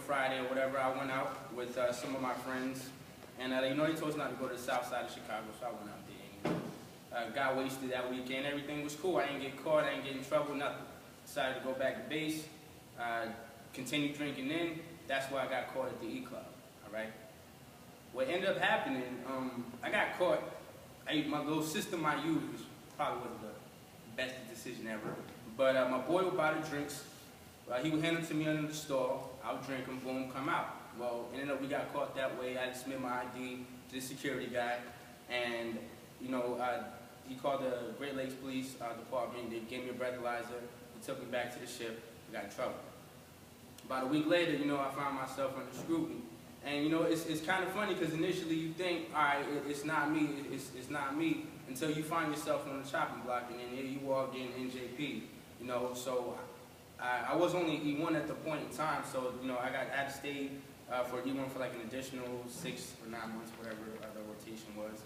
Friday or whatever, I went out with some of my friends. And they told us not to go to the south side of Chicago, so I went out there. And, got wasted that weekend. Everything was cool. I didn't get caught. I didn't get in trouble, nothing. Decided to go back to base, continue drinking in. That's why I got caught at the E Club, all right? What ended up happening, I got caught. My little system I used probably wasn't the best decision ever. But my boy would buy the drinks. He would hand them to me under the stall. I would drink them, boom, come out. Well, ended up we got caught that way. I had to submit my ID to the security guy. And, he called the Great Lakes Police Department. They gave me a breathalyzer. He took me back to the ship. I got in trouble. About a week later, I found myself under scrutiny. And, it's kind of funny because initially you think, all right, it's not me, it's not me, until you find yourself on the chopping block, and then here you are getting NJP. So I was only E1 at the point in time, so, I had to stay for E1 for like an additional 6 or 9 months, whatever the rotation was.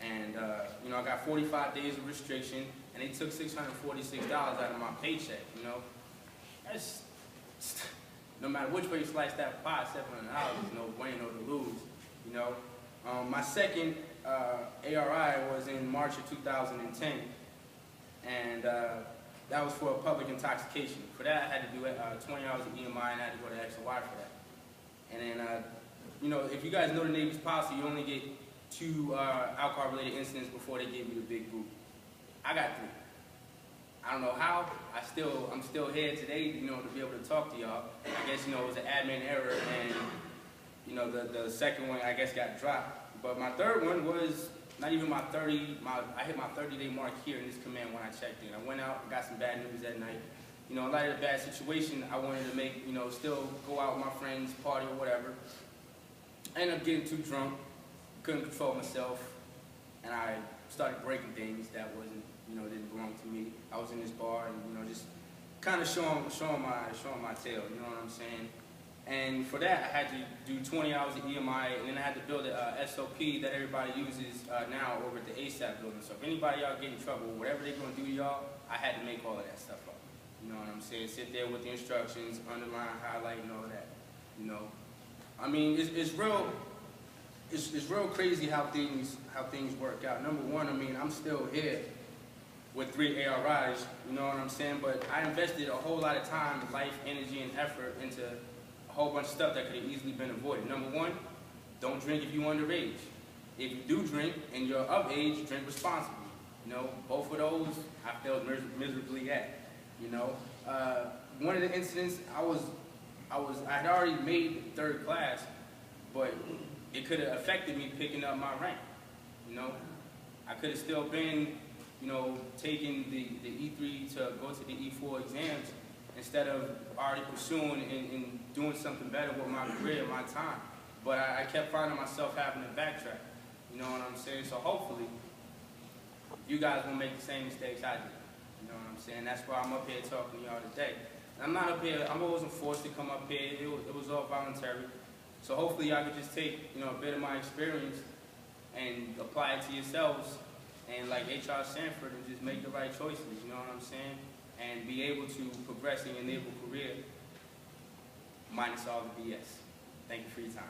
And, I got 45 days of restriction, and they took $646 out of my paycheck, That's, no matter which way you slice that pie, $700 no bueno to lose, My second ARI was in March of 2010, and that was for a public intoxication. For that, I had to do 20 hours of EMI, and I had to go to XOI for that. And then, if you guys know the Navy's policy, you only get 2 alcohol-related incidents before they give you the big boot. I got 3. I don't know how. I'm still here today, to be able to talk to y'all. I guess, it was an admin error, and, the second one, I guess, got dropped. But my third one was not even my I hit my 30-day mark here in this command when I checked in. I went out, got some bad news that night. In light of the bad situation, I wanted to make, still go out with my friends, party or whatever. I ended up getting too drunk, couldn't control myself, and I started breaking things that wasn't, didn't belong to me. I was in this bar and, just kind of showing my tail, you know what I'm saying? And for that, I had to do 20 hours of EMI, and then I had to build a SOP that everybody uses now over at the ASAP building. So if anybody y'all get in trouble, whatever they're going to do to y'all, I had to make all of that stuff up. You know what I'm saying? Sit there with the instructions, underline, highlight, and all that. I mean, it's real crazy how things work out. Number one, I'm still here with 3 ARIs, you know what I'm saying? But I invested a whole lot of time, life, energy, and effort into a whole bunch of stuff that could have easily been avoided. Number one, don't drink if you're underage. If you do drink and you're of age, drink responsibly. Both of those I failed miserably at. One of the incidents, I had already made 3rd class, but it could have affected me picking up my rank. I could have still been, taking the E3 to go to the E4 exams instead of already pursuing and doing something better with my career, my time. But I kept finding myself having to backtrack. You know what I'm saying? So hopefully, you guys won't make the same mistakes I did. You know what I'm saying? That's why I'm up here talking to y'all today. And I'm not up here, I wasn't forced to come up here. It was all voluntary. So hopefully y'all could just take, a bit of my experience and apply it to yourselves, and like HR Sanford, and just make the right choices, you know what I'm saying? And be able to progress in your naval career minus all the BS. Thank you for your time.